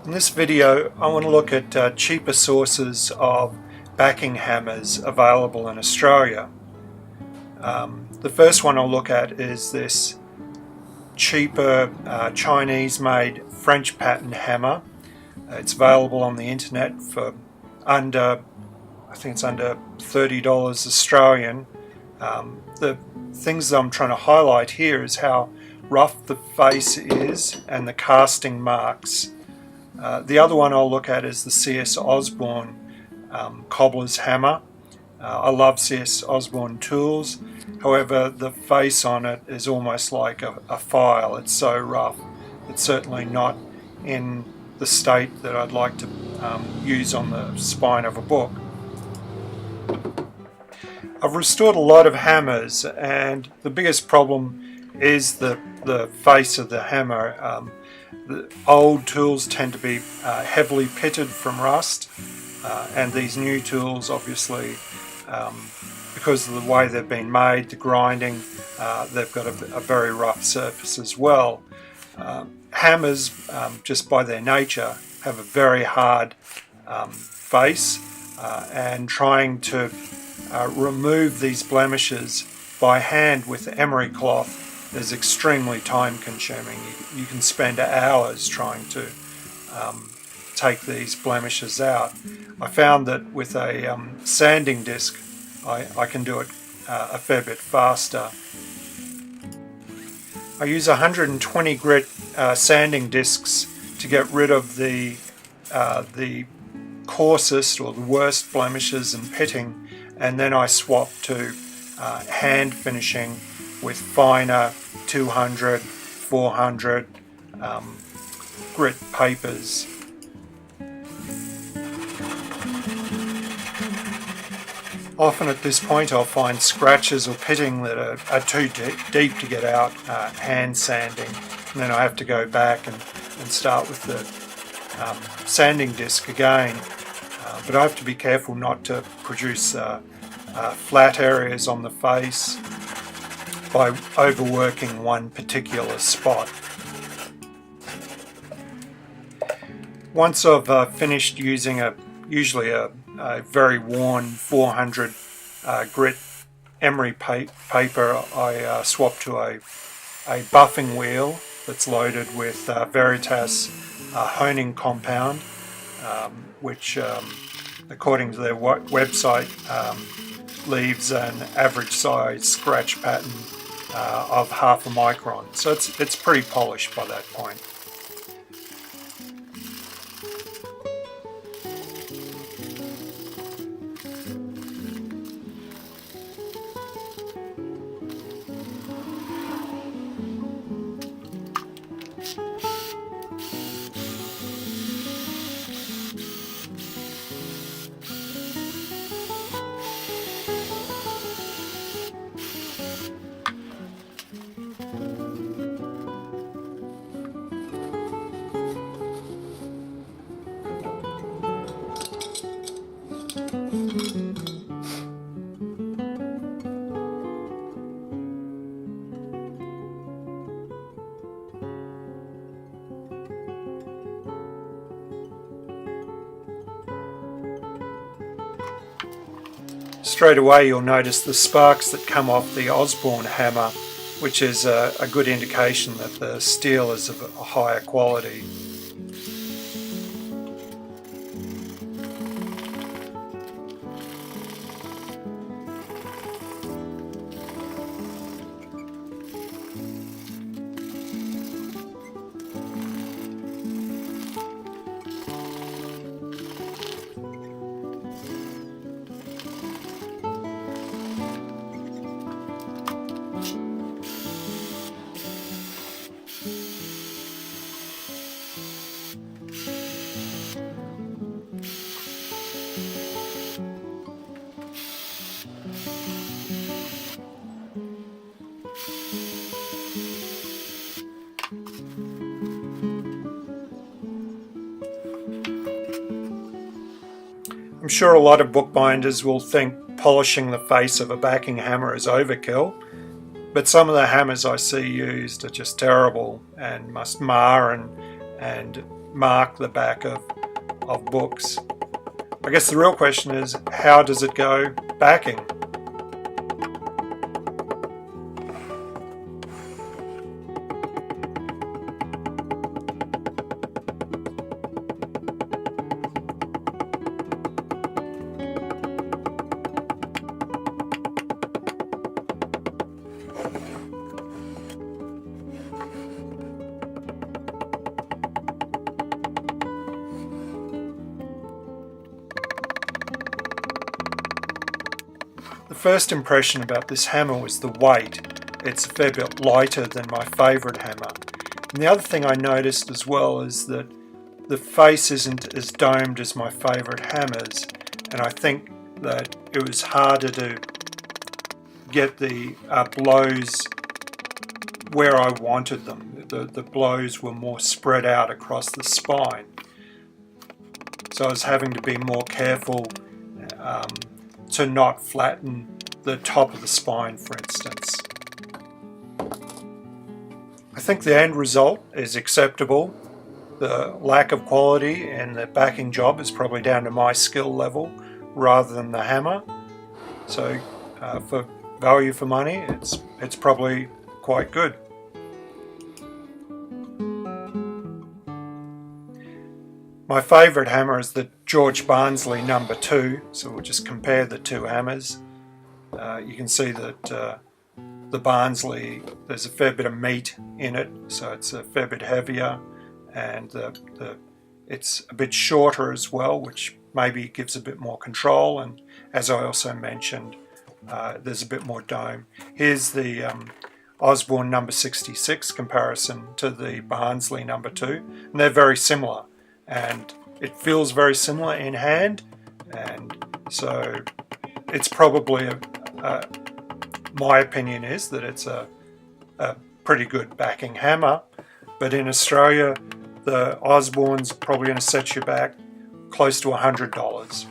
In this video I want to look at cheaper sources of backing hammers available in Australia. The first one I'll look at is this cheaper Chinese made French pattern hammer. It's available on the internet for under, I think it's under $30 Australian. The things that I'm trying to highlight here is how rough the face is and the casting marks. The other one I'll look at is the C.S. Osborne Cobblers hammer. I love C.S. Osborne tools, however the face on it is almost like a file. It's so rough. It's certainly not in the state that I'd like to use on the spine of a book. I've restored a lot of hammers, and the biggest problem is the face of the hammer. The old tools tend to be heavily pitted from rust, and these new tools, obviously, because of the way they've been made, the grinding, they've got a very rough surface as well. Hammers, just by their nature, have a very hard face, and trying to remove these blemishes by hand with emery cloth is extremely time consuming. You can spend hours trying to take these blemishes out. I found that with a sanding disc I can do it a fair bit faster. I use 120 grit sanding discs to get rid of the coarsest or the worst blemishes and pitting, and then I swap to hand finishing with finer 200, 400 grit papers. Often at this point I'll find scratches or pitting that are too deep to get out hand sanding, and then I have to go back and start with the sanding disc again. But I have to be careful not to produce flat areas on the face by overworking one particular spot. Once I've finished using usually a very worn 400 grit emery paper, I swap to a buffing wheel that's loaded with Veritas honing compound, which according to their website leaves an average size scratch pattern of 0.5 micron, so it's pretty polished by that point. Straight away you'll notice the sparks that come off the Osborne hammer, which is a good indication that the steel is of a higher quality. I'm sure a lot of bookbinders will think polishing the face of a backing hammer is overkill, but some of the hammers I see used are just terrible and must mar and mark the back of books. I guess the real question is, how does it go backing? The first impression about this hammer was the weight. It's a fair bit lighter than my favourite hammer. And the other thing I noticed as well is that the face isn't as domed as my favourite hammers, and I think that it was harder to get the blows where I wanted them. The blows were more spread out across the spine, so I was having to be more careful to not flatten the top of the spine, for instance. I think the end result is acceptable. The lack of quality in the backing job is probably down to my skill level rather than the hammer. So for value for money, it's probably quite good. My favourite hammer is the George Barnsley No. 2, so we'll just compare the two hammers. You can see that the Barnsley, there's a fair bit of meat in it, so it's a fair bit heavier, and it's a bit shorter as well, which maybe gives a bit more control, and as I also mentioned, there's a bit more dome. Here's the Osborne No. 66 comparison to the Barnsley No. 2, and they're very similar, and it feels very similar in hand, and so it's probably my opinion is that it's a pretty good backing hammer, but in Australia the Osborne's probably going to set you back close to $100.